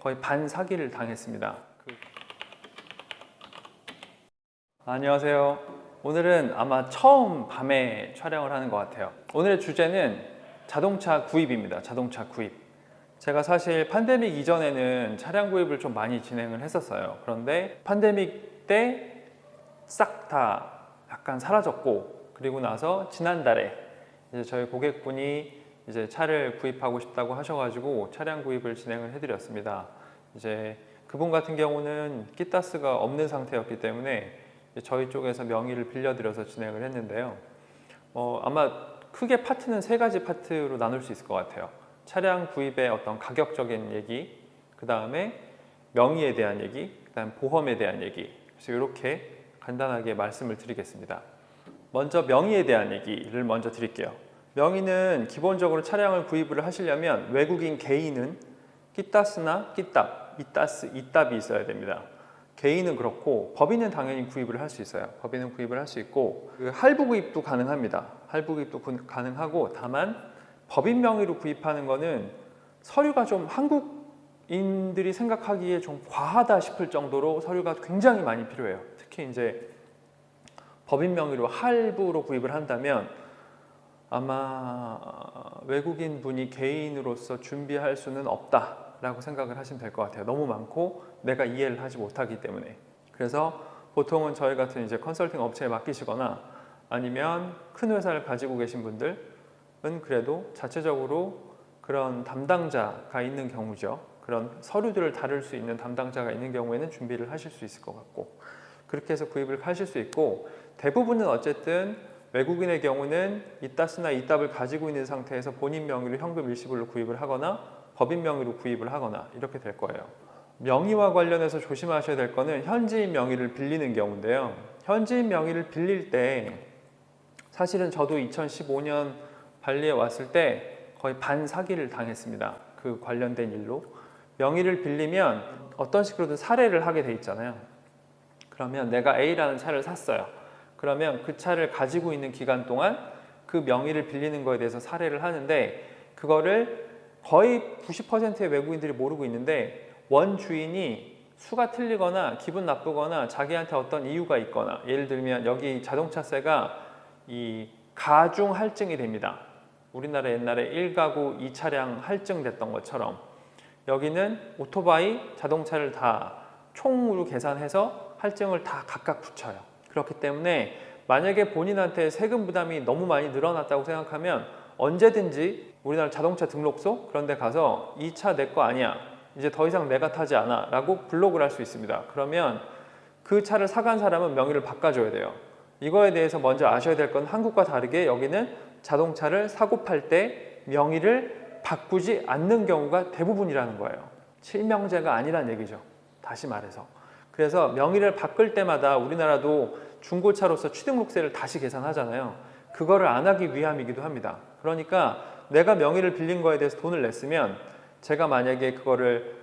거의 반 사기를 당했습니다. 안녕하세요. 오늘은 아마 처음 밤에 촬영을 하는 것 같아요. 오늘의 주제는 자동차 구입입니다. 자동차 구입. 제가 사실 팬데믹 이전에는 차량 구입을 좀 많이 진행을 했었어요. 그런데 팬데믹 때 싹 다 약간 사라졌고, 그리고 나서 지난달에 이제 저희 고객분이 이제 차를 구입하고 싶다고 하셔가지고 차량 구입을 진행을 해드렸습니다. 이제 그분 같은 경우는 키타스가 없는 상태였기 때문에 저희 쪽에서 명의를 빌려드려서 진행을 했는데요. 아마 크게 파트는 세 가지 파트로 나눌 수 있을 것 같아요. 차량 구입의 어떤 가격적인 얘기, 그 다음에 명의에 대한 얘기, 그 다음 보험에 대한 얘기. 그래서 이렇게 간단하게 말씀을 드리겠습니다. 먼저 명의에 대한 얘기를 먼저 드릴게요. 명의는 기본적으로 차량을 구입을 하시려면 외국인 개인은 키타스나 키답, 이따스, 이답이 있어야 됩니다. 개인은 그렇고 법인은 당연히 구입을 할 수 있어요. 법인은 구입을 할 수 있고 할부 구입도 가능합니다. 할부 구입도 가능하고, 다만 법인 명의로 구입하는 거는 서류가 좀 한국인들이 생각하기에 좀 과하다 싶을 정도로 서류가 굉장히 많이 필요해요. 특히 이제 법인 명의로 할부로 구입을 한다면 아마 외국인 분이 개인으로서 준비할 수는 없다라고 생각을 하시면 될 것 같아요. 너무 많고 내가 이해를 하지 못하기 때문에. 그래서 보통은 저희 같은 이제 컨설팅 업체에 맡기시거나 아니면 큰 회사를 가지고 계신 분들은 그래도 자체적으로 그런 담당자가 있는 경우죠. 그런 서류들을 다룰 수 있는 담당자가 있는 경우에는 준비를 하실 수 있을 것 같고, 그렇게 해서 구입을 하실 수 있고, 대부분은 어쨌든 외국인의 경우는 이따스나 이답을 가지고 있는 상태에서 본인 명의로 현금 일시불로 구입을 하거나 법인 명의로 구입을 하거나 이렇게 될 거예요. 명의와 관련해서 조심하셔야 될 거는 현지인 명의를 빌리는 경우인데요. 현지인 명의를 빌릴 때 사실은 저도 2015년 발리에 왔을 때 거의 반 사기를 당했습니다. 그 관련된 일로. 명의를 빌리면 어떤 식으로든 사례를 하게 돼 있잖아요. 그러면 내가 A라는 차를 샀어요. 그러면 그 차를 가지고 있는 기간 동안 그 명의를 빌리는 거에 대해서 사례를 하는데, 그거를 거의 90%의 외국인들이 모르고 있는데, 원 주인이 수가 틀리거나 기분 나쁘거나 자기한테 어떤 이유가 있거나, 예를 들면 여기 자동차세가 이 가중 할증이 됩니다. 우리나라 옛날에 1가구 2차량 할증됐던 것처럼 여기는 오토바이, 자동차를 다 총으로 계산해서 할증을 다 각각 붙여요. 그렇기 때문에 만약에 본인한테 세금 부담이 너무 많이 늘어났다고 생각하면 언제든지 우리나라 자동차 등록소 그런 데 가서 이 차 내 거 아니야, 이제 더 이상 내가 타지 않아 라고 블록을 할 수 있습니다. 그러면 그 차를 사간 사람은 명의를 바꿔줘야 돼요. 이거에 대해서 먼저 아셔야 될 건 한국과 다르게 여기는 자동차를 사고 팔 때 명의를 바꾸지 않는 경우가 대부분이라는 거예요. 실명제가 아니란 얘기죠. 다시 말해서. 그래서 명의를 바꿀 때마다 우리나라도 중고차로서 취등록세를 다시 계산하잖아요. 그거를 안 하기 위함이기도 합니다. 그러니까 내가 명의를 빌린 거에 대해서 돈을 냈으면 제가 만약에 그거를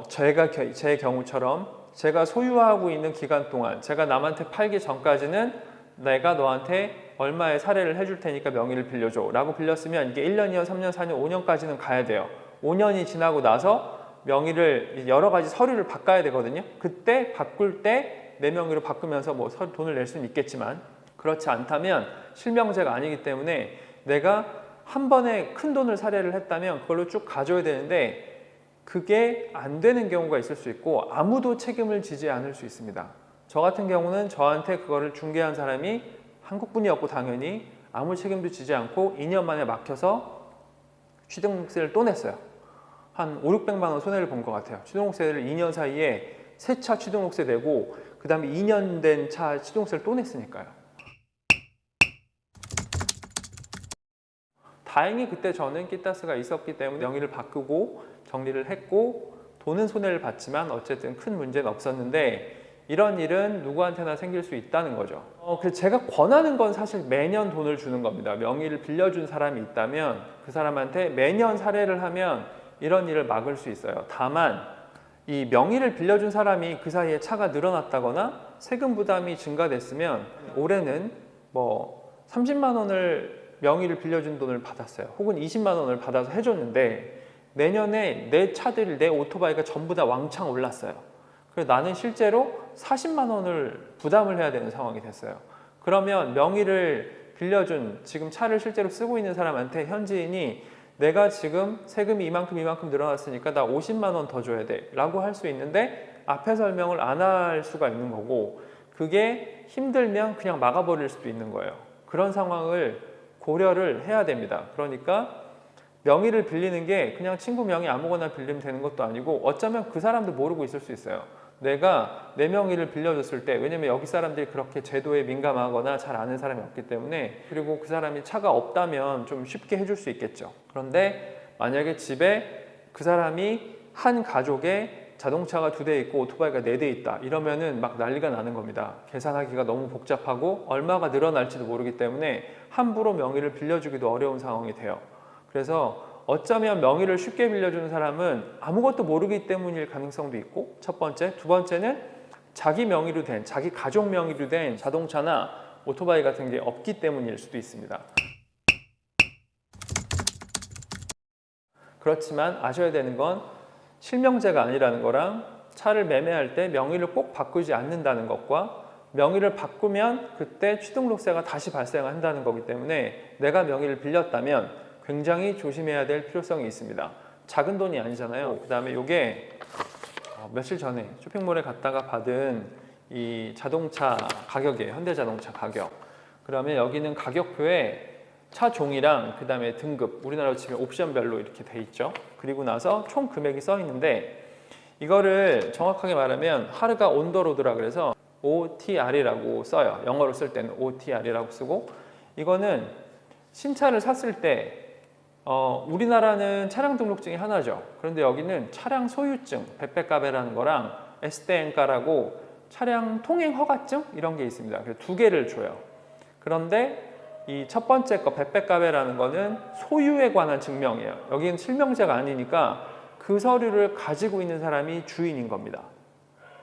제 경우처럼 제가 소유하고 있는 기간 동안 제가 남한테 팔기 전까지는 내가 너한테 얼마의 사례를 해줄 테니까 명의를 빌려줘 라고 빌렸으면 이게 1년, 2년, 3년, 4년, 5년까지는 가야 돼요. 5년이 지나고 나서 명의를 여러 가지 서류를 바꿔야 되거든요. 그때 바꿀 때 내 명의로 바꾸면서 뭐 돈을 낼 수는 있겠지만, 그렇지 않다면 실명제가 아니기 때문에 내가 한 번에 큰 돈을 사례를 했다면 그걸로 쭉 가져야 되는데, 그게 안 되는 경우가 있을 수 있고 아무도 책임을 지지 않을 수 있습니다. 저 같은 경우는 저한테 그거를 중개한 사람이 한국분이었고 당연히 아무 책임도 지지 않고 2년 만에 막혀서 취등록세를 또 냈어요. 한 5, 600만 원 손해를 본 것 같아요. 취등록세를 2년 사이에 새 차 취등록세 내고 그 다음에 2년 된 차 취등록세를 또 냈으니까요. 다행히 그때 저는 키타스가 있었기 때문에 명의를 바꾸고 정리를 했고 돈은 손해를 봤지만 어쨌든 큰 문제는 없었는데, 이런 일은 누구한테나 생길 수 있다는 거죠. 그래서 제가 권하는 건 사실 매년 돈을 주는 겁니다. 명의를 빌려준 사람이 있다면 그 사람한테 매년 사례를 하면 이런 일을 막을 수 있어요. 다만 이 명의를 빌려준 사람이 그 사이에 차가 늘어났다거나 세금 부담이 증가됐으면, 올해는 뭐 30만 원을 명의를 빌려준 돈을 받았어요. 혹은 20만 원을 받아서 해줬는데 내년에 내 차들이, 내 오토바이가 전부 다 왕창 올랐어요. 그래서 나는 실제로 40만 원을 부담을 해야 되는 상황이 됐어요. 그러면 명의를 빌려준, 지금 차를 실제로 쓰고 있는 사람한테 현지인이 내가 지금 세금이 이만큼 늘어났으니까 나 50만 원 더 줘야 돼 라고 할 수 있는데 앞에 설명을 안 할 수가 있는 거고, 그게 힘들면 그냥 막아버릴 수도 있는 거예요. 그런 상황을 고려를 해야 됩니다. 그러니까 명의를 빌리는 게 그냥 친구 명의 아무거나 빌리면 되는 것도 아니고, 어쩌면 그 사람도 모르고 있을 수 있어요. 내가 내 명의를 빌려줬을 때, 왜냐면 여기 사람들이 그렇게 제도에 민감하거나 잘 아는 사람이 없기 때문에, 그리고 그 사람이 차가 없다면 좀 쉽게 해줄 수 있겠죠. 그런데 만약에 집에 그 사람이 한 가족에 자동차가 2대 있고 오토바이가 4대 있다 이러면은 막 난리가 나는 겁니다. 계산하기가 너무 복잡하고 얼마가 늘어날지도 모르기 때문에 함부로 명의를 빌려주기도 어려운 상황이 돼요. 그래서 어쩌면 명의를 쉽게 빌려주는 사람은 아무것도 모르기 때문일 가능성도 있고, 첫 번째. 두 번째는 자기 명의로 된, 자기 가족 명의로 된 자동차나 오토바이 같은 게 없기 때문일 수도 있습니다. 그렇지만 아셔야 되는 건 실명제가 아니라는 거랑 차를 매매할 때 명의를 꼭 바꾸지 않는다는 것과 명의를 바꾸면 그때 취등록세가 다시 발생한다는 거기 때문에 내가 명의를 빌렸다면 굉장히 조심해야 될 필요성이 있습니다. 작은 돈이 아니잖아요. 그 다음에 이게 며칠 전에 쇼핑몰에 갔다가 받은 이 자동차 가격이에요. 현대자동차 가격. 그러면 여기는 가격표에 차 종이랑 그 다음에 등급, 우리나라로 치면 옵션별로 이렇게 돼 있죠. 그리고 나서 총 금액이 써 있는데, 이거를 정확하게 말하면 하르가 온더로드라 그래서 OTR이라고 써요. 영어로 쓸 때는 OTR이라고 쓰고, 이거는 신차를 샀을 때 우리나라는 차량 등록증이 하나죠. 그런데 여기는 차량 소유증, 베페카베라는 거랑 에스테엔카라고 차량 통행 허가증 이런 게 있습니다. 그래서 2개를 줘요. 그런데 이 첫 번째 거 베페카베라는 거는 소유에 관한 증명이에요. 여기는 실명제가 아니니까 그 서류를 가지고 있는 사람이 주인인 겁니다.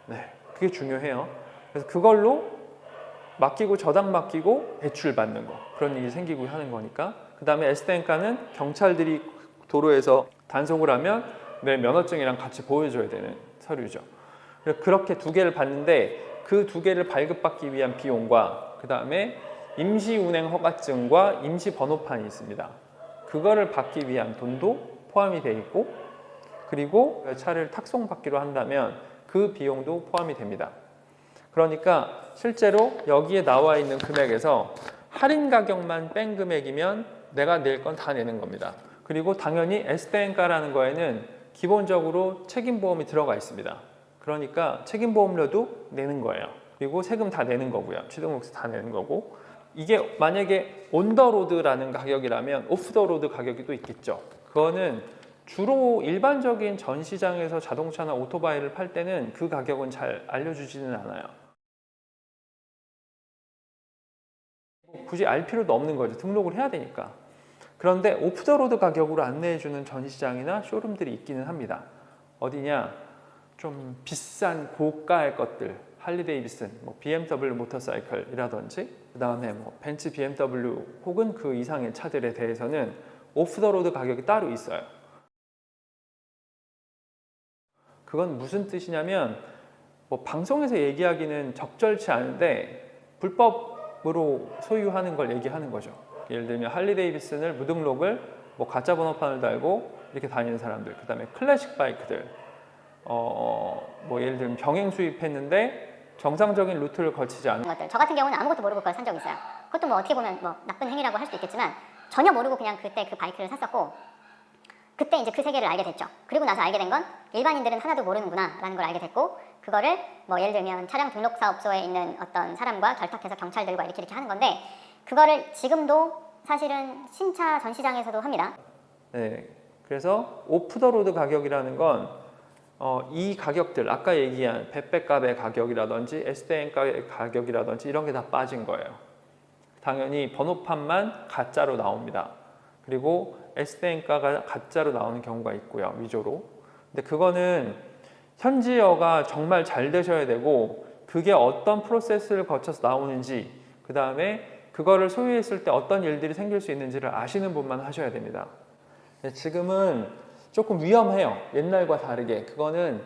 네, 그게 중요해요. 그래서 그걸로 맡기고 저당 맡기고 대출받는 거, 그런 일이 생기고 하는 거니까. 그 다음에 에스테엔카는 경찰들이 도로에서 단속을 하면 내 면허증이랑 같이 보여줘야 되는 서류죠. 그렇게 2개를 받는데 그 2개를 발급받기 위한 비용과 그 다음에 임시운행 허가증과 임시번호판이 있습니다. 그거를 받기 위한 돈도 포함이 돼 있고, 그리고 차를 탁송받기로 한다면 그 비용도 포함이 됩니다. 그러니까 실제로 여기에 나와 있는 금액에서 할인 가격만 뺀 금액이면 내가 낼 건 다 내는 겁니다. 그리고 당연히 에스테엔카라는 거에는 기본적으로 책임보험이 들어가 있습니다. 그러니까 책임보험료도 내는 거예요. 그리고 세금 다 내는 거고요. 취등록세 다 내는 거고. 이게 만약에 온더로드라는 가격이라면 오프더로드 가격이 또 있겠죠. 그거는 주로 일반적인 전시장에서 자동차나 오토바이를 팔 때는 그 가격은 잘 알려주지는 않아요. 굳이 알 필요도 없는 거죠. 등록을 해야 되니까. 그런데 오프더로드 가격으로 안내해주는 전시장이나 쇼룸들이 있기는 합니다. 어디냐? 좀 비싼 고가의 것들, 할리데이비슨, BMW 모터사이클이라든지, 그 다음에 벤츠 BMW 혹은 그 이상의 차들에 대해서는 오프더로드 가격이 따로 있어요. 그건 무슨 뜻이냐면 방송에서 얘기하기는 적절치 않은데 불법으로 소유하는 걸 얘기하는 거죠. 예를 들면 할리데이비슨을 무등록을 가짜 번호판을 달고 이렇게 다니는 사람들, 그 다음에 클래식 바이크들, 예를 들면 병행 수입했는데 정상적인 루트를 거치지 않은 것들. 저 같은 경우는 아무것도 모르고 그걸 산 적이 있어요. 그것도 어떻게 보면 나쁜 행위라고 할 수도 있겠지만 전혀 모르고 그냥 그때 그 바이크를 샀었고, 그때 이제 그 세계를 알게 됐죠. 그리고 나서 알게 된 건 일반인들은 하나도 모르는구나 라는 걸 알게 됐고, 그거를 예를 들면 차량 등록사업소에 있는 어떤 사람과 결탁해서 경찰들과 이렇게 하는 건데, 그거를 지금도 사실은 신차 전시장에서도 합니다. 네, 그래서 오프더로드 가격이라는 건 이 가격들, 아까 얘기한 베페값의 가격이라든지 에스테엔값의 가격이라든지 이런 게 다 빠진 거예요. 당연히 번호판만 가짜로 나옵니다. 그리고 에스테엔가가 가짜로 나오는 경우가 있고요, 위조로. 근데 그거는 현지어가 정말 잘 되셔야 되고, 그게 어떤 프로세스를 거쳐서 나오는지, 그 다음에 그거를 소유했을 때 어떤 일들이 생길 수 있는지를 아시는 분만 하셔야 됩니다. 지금은 조금 위험해요. 옛날과 다르게. 그거는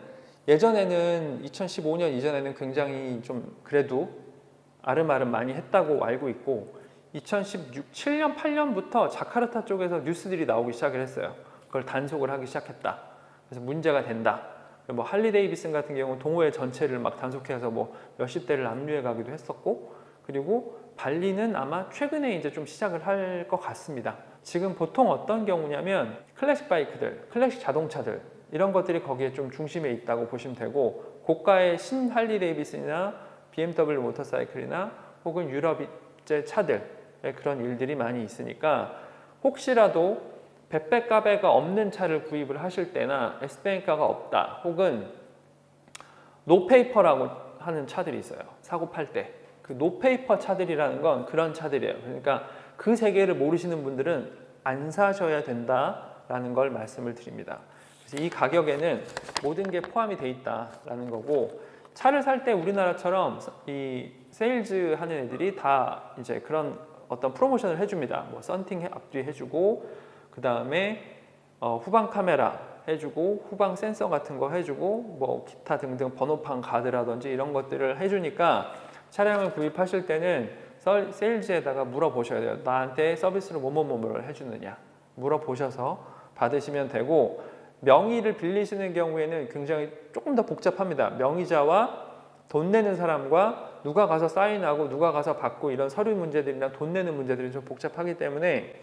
예전에는 2015년 이전에는 굉장히 좀 그래도 아름아름 많이 했다고 알고 있고 2017년, 8년부터 자카르타 쪽에서 뉴스들이 나오기 시작을 했어요. 그걸 단속을 하기 시작했다. 그래서 문제가 된다. 뭐 할리 데이비슨 같은 경우는 동호회 전체를 막 단속해서 뭐 몇십 대를 압류해 가기도 했었고 그리고 발리는 아마 최근에 이제 좀 시작을 할 것 같습니다. 지금 보통 어떤 경우냐면 클래식 바이크들, 클래식 자동차들 이런 것들이 거기에 좀 중심에 있다고 보시면 되고 고가의 신 할리 데이비슨이나 BMW 모터사이클이나 혹은 유럽제 차들 그런 일들이 많이 있으니까 혹시라도 베페카베가 없는 차를 구입을 하실 때나 S뱅카가 없다 혹은 노페이퍼라고 하는 차들이 있어요. 사고 팔 때. 그 노페이퍼 차들이라는 건 그런 차들이에요. 그러니까 그 세계를 모르시는 분들은 안 사셔야 된다라는 걸 말씀을 드립니다. 그래서 이 가격에는 모든 게 포함이 돼 있다라는 거고 차를 살 때 우리나라처럼 이 세일즈 하는 애들이 다 이제 그런 어떤 프로모션을 해줍니다. 뭐 썬팅 앞뒤 해주고 그 다음에 후방 카메라 해주고 후방 센서 같은 거 해주고 뭐 기타 등등 번호판 가드라든지 이런 것들을 해주니까 차량을 구입하실 때는 세일즈에다가 물어보셔야 돼요. 나한테 서비스로 뭐뭐뭐를 해주느냐 물어보셔서 받으시면 되고 명의를 빌리시는 경우에는 굉장히 조금 더 복잡합니다. 명의자와 돈 내는 사람과 누가 가서 사인하고 누가 가서 받고 이런 서류 문제들이나 돈 내는 문제들이 좀 복잡하기 때문에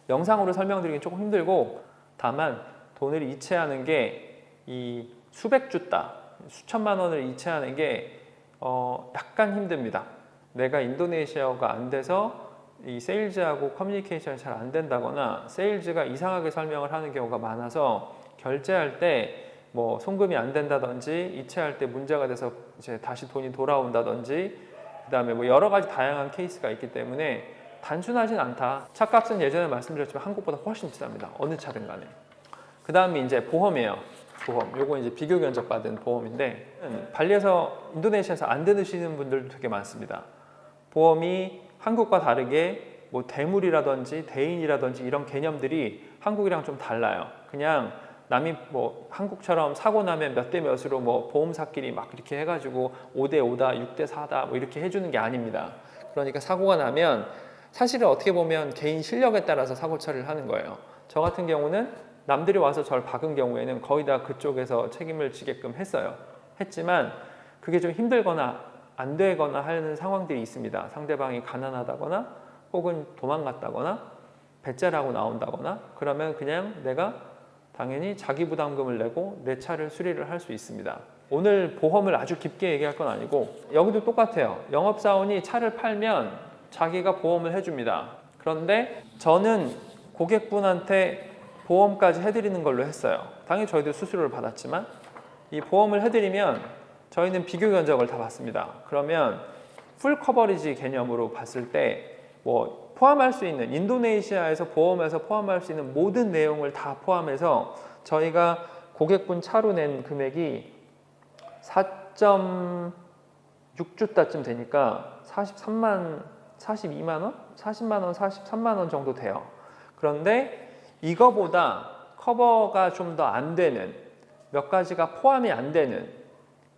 영상으로 설명드리긴 조금 힘들고 다만 돈을 이체하는 게 이 수백 주따, 수천만 원을 이체하는 게 약간 힘듭니다. 내가 인도네시아어가 안 돼서 이 세일즈하고 커뮤니케이션이 잘 안 된다거나 세일즈가 이상하게 설명을 하는 경우가 많아서 결제할 때 뭐 송금이 안 된다든지 이체할 때 문제가 돼서 이제 다시 돈이 돌아온다든지 그다음에 뭐 여러 가지 다양한 케이스가 있기 때문에 단순하진 않다. 차값은 예전에 말씀드렸지만 한국보다 훨씬 비쌉니다. 어느 차든 간에. 그 다음에 이제 보험이에요. 보험. 요거 이제 비교 견적 받은 보험인데 발리에서 인도네시아에서 안 들으시는 분들도 되게 많습니다. 보험이 한국과 다르게 뭐 대물이라든지 대인이라든지 이런 개념들이 한국이랑 좀 달라요. 그냥 남이 뭐 한국처럼 사고 나면 몇 대 몇으로 뭐 보험사끼리 막 이렇게 해가지고 5대 5다, 6대 4다 뭐 이렇게 해주는 게 아닙니다. 그러니까 사고가 나면 사실은 어떻게 보면 개인 실력에 따라서 사고 처리를 하는 거예요. 저 같은 경우는 남들이 와서 저를 박은 경우에는 거의 다 그쪽에서 책임을 지게끔 했지만 그게 좀 힘들거나 안 되거나 하는 상황들이 있습니다. 상대방이 가난하다거나 혹은 도망갔다거나 배째라고 나온다거나 그러면 그냥 내가 당연히 자기 부담금을 내고 내 차를 수리를 할 수 있습니다. 오늘 보험을 아주 깊게 얘기할 건 아니고 여기도 똑같아요. 영업사원이 차를 팔면 자기가 보험을 해줍니다. 그런데 저는 고객분한테 보험까지 해드리는 걸로 했어요. 당연히 저희도 수수료를 받았지만 이 보험을 해드리면 저희는 비교 견적을 다 받습니다. 그러면 풀 커버리지 개념으로 봤을 때 뭐 포함할 수 있는 인도네시아에서 보험에서 포함할 수 있는 모든 내용을 다 포함해서 저희가 고객분 차로 낸 금액이 4.6주따쯤 되니까 42만 원? 40만 원, 43만 원 정도 돼요. 그런데 이거보다 커버가 좀 더 안 되는 몇 가지가 포함이 안 되는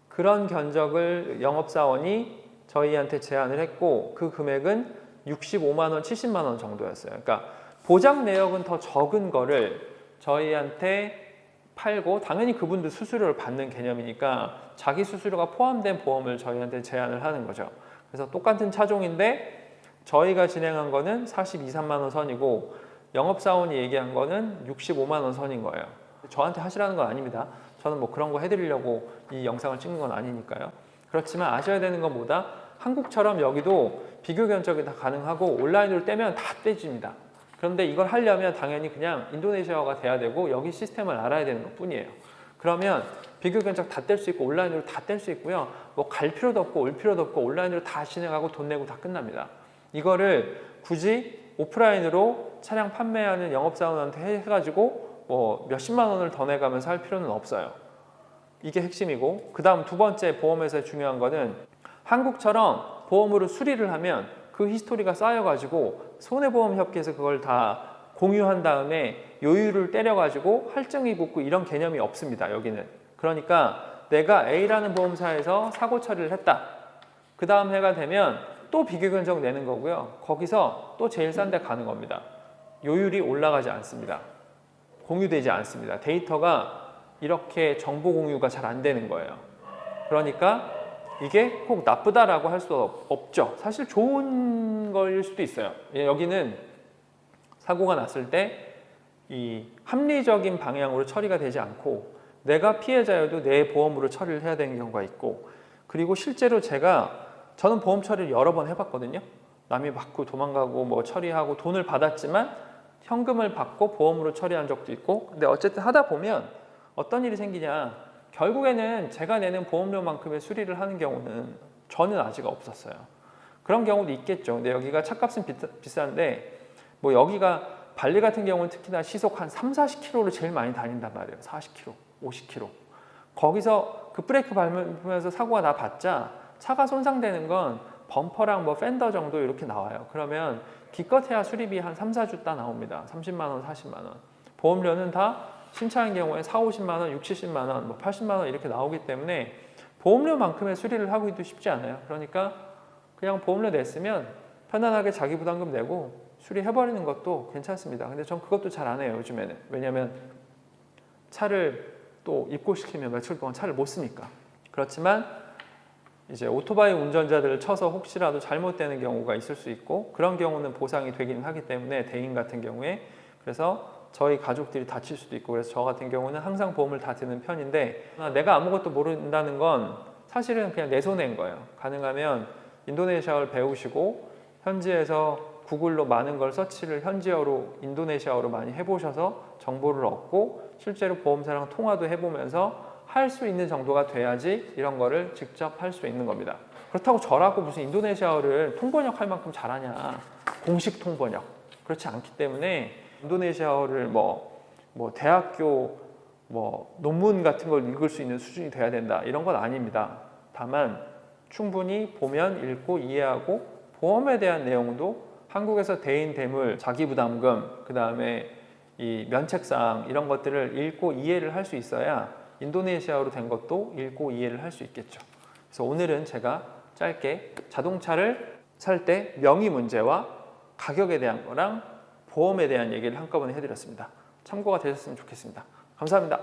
그런 견적을 영업사원이 저희한테 제안을 했고 그 금액은 65만 원, 70만 원 정도였어요. 그러니까 보장 내역은 더 적은 거를 저희한테 팔고 당연히 그분도 수수료를 받는 개념이니까 자기 수수료가 포함된 보험을 저희한테 제안을 하는 거죠. 그래서 똑같은 차종인데 저희가 진행한 거는 42, 3만 원 선이고 영업사원이 얘기한 거는 65만 원 선인 거예요. 저한테 하시라는 건 아닙니다. 저는 뭐 그런 거 해드리려고 이 영상을 찍는 건 아니니까요. 그렇지만 아셔야 되는 건 뭐다? 한국처럼 여기도 비교 견적이 다 가능하고 온라인으로 떼면 다 떼집니다. 그런데 이걸 하려면 당연히 그냥 인도네시아어가 돼야 되고 여기 시스템을 알아야 되는 것 뿐이에요. 그러면 비교 견적 다 뗄 수 있고 온라인으로 다 뗄 수 있고요. 뭐 갈 필요도 없고 올 필요도 없고 온라인으로 다 진행하고 돈 내고 다 끝납니다. 이거를 굳이 오프라인으로 차량 판매하는 영업사원한테 해가지고 뭐 몇십만 원을 더 내가면서 할 필요는 없어요. 이게 핵심이고 그 다음 두 번째 보험에서의 중요한 거는 한국처럼 보험으로 수리를 하면 그 히스토리가 쌓여가지고 손해보험협회에서 그걸 다 공유한 다음에 요율을 때려가지고 할증이 붙고 이런 개념이 없습니다. 여기는. 그러니까 내가 A라는 보험사에서 사고 처리를 했다. 그 다음 해가 되면 또 비교견적 내는 거고요. 거기서 또 제일 싼 데 가는 겁니다. 요율이 올라가지 않습니다. 공유되지 않습니다. 데이터가 이렇게 정보 공유가 잘 안 되는 거예요. 그러니까 이게 꼭 나쁘다라고 할 수 없죠. 사실 좋은 거일 수도 있어요. 여기는 사고가 났을 때 이 합리적인 방향으로 처리가 되지 않고 내가 피해자여도 내 보험으로 처리를 해야 되는 경우가 있고, 그리고 실제로 저는 보험 처리를 여러 번 해봤거든요. 남이 맞고 도망가고 뭐 처리하고 돈을 받았지만 현금을 받고 보험으로 처리한 적도 있고, 근데 어쨌든 하다 보면 어떤 일이 생기냐, 결국에는 제가 내는 보험료만큼의 수리를 하는 경우는 저는 아직 없었어요. 그런 경우도 있겠죠. 근데 여기가 차값은 비싼데 뭐 여기가 발리 같은 경우는 특히나 시속 한 30-40km를 제일 많이 다닌단 말이에요. 40km, 50km. 거기서 그 브레이크 밟으면서 사고가 나봤자 차가 손상되는 건 범퍼랑 뭐 팬더 정도 이렇게 나와요. 그러면 기껏해야 수리비 한 3-4주 따 나옵니다. 30만 원, 40만 원. 보험료는 다 신차인 경우에 40-50만 원, 60-70만 원, 뭐 80만 원 이렇게 나오기 때문에 보험료만큼의 수리를 하기도 쉽지 않아요. 그러니까 그냥 보험료 냈으면 편안하게 자기 부담금 내고 수리해버리는 것도 괜찮습니다. 근데 전 그것도 잘 안 해요, 요즘에는. 왜냐하면 차를 또 입고시키면 며칠 동안 차를 못 쓰니까. 그렇지만 이제 오토바이 운전자들을 쳐서 혹시라도 잘못되는 경우가 있을 수 있고, 그런 경우는 보상이 되긴 하기 때문에, 대인 같은 경우에. 그래서 저희 가족들이 다칠 수도 있고, 그래서 저 같은 경우는 항상 보험을 다 드는 편인데, 내가 아무것도 모른다는 건 사실은 그냥 내 손해인 거예요. 가능하면 인도네시아어를 배우시고 현지에서 구글로 많은 걸 서치를 현지어로, 인도네시아어로 많이 해보셔서 정보를 얻고 실제로 보험사랑 통화도 해보면서 할 수 있는 정도가 돼야지 이런 거를 직접 할 수 있는 겁니다. 그렇다고 저라고 무슨 인도네시아어를 통번역 할 만큼 잘하냐, 공식 통번역, 그렇지 않기 때문에 인도네시아어를 뭐 대학교 논문 같은 걸 읽을 수 있는 수준이 돼야 된다, 이런 건 아닙니다. 다만 충분히 보면 읽고 이해하고 보험에 대한 내용도 한국에서 대인 대물, 자기부담금, 그 다음에 이 면책사항 이런 것들을 읽고 이해를 할 수 있어야 인도네시아어로 된 것도 읽고 이해를 할 수 있겠죠. 그래서 오늘은 제가 짧게 자동차를 살 때 명의 문제와 가격에 대한 거랑 보험에 대한 얘기를 한꺼번에 해드렸습니다. 참고가 되셨으면 좋겠습니다. 감사합니다.